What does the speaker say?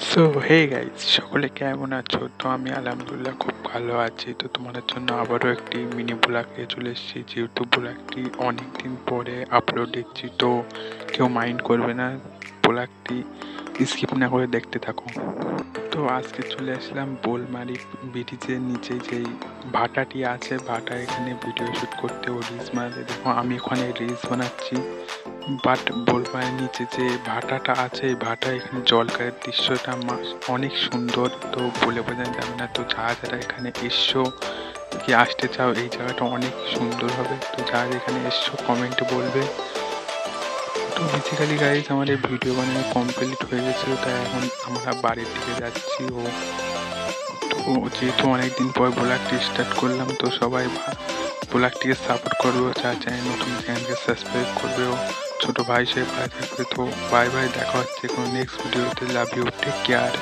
So hey guys, সকলে কেমন আছো? তো আমি আলহামদুলিল্লাহ খুব ভালো আছি। তো তোমাদের জন্য আবারও একটি মিনি ব্লগ নিয়ে চলে এসেছি। যেহেতু ব্লগটি অনেকদিন পরে আপলোড দিচ্ছি, তো কেউ মাইন্ড করবে না, ব্লগটি স্কিপ না করে দেখতে থাকো। তো আজকে চলে আসলাম বোলমারি ব্রিজের নিচে যেই ভাটাটি আছে, ভাটা এখানে ভিডিও শুট করতে ও রিলস বানাতে। দেখো আমি ওখানে রিলস বানাচ্ছি, বাট বোলমারির নিচে যে ভাটাটা আছে, এই ভাটা এখানে জলকারের দৃশ্যটা অনেক সুন্দর। তো বলে বোঝানো যাবে না। তো যারা যারা এখানে এসছো কি আসতে চাও, এই জায়গাটা অনেক সুন্দর হবে। তো যারা এখানে এসছো কমেন্টে বলবে। তো বেসিক্যালি গাইজ আমার এই ভিডিও বানানো কমপ্লিট হয়ে গেছে, তাই এখন আমরা বাড়ির দিকে যাচ্ছি। তো যেহেতু অনেকদিন পর ব্লগটি স্টার্ট করলাম, তো সবাই ব্লগটিকে সাপোর্ট করবে, যারা চ্যানেল নতুন চ্যানেলকে সাবস্ক্রাইব করবে ও ছোটো ভাই সে ভাই থাকবে। তো বাই বাই, দেখা হচ্ছে কোনো নেক্সট ভিডিওতে। Love you, take care.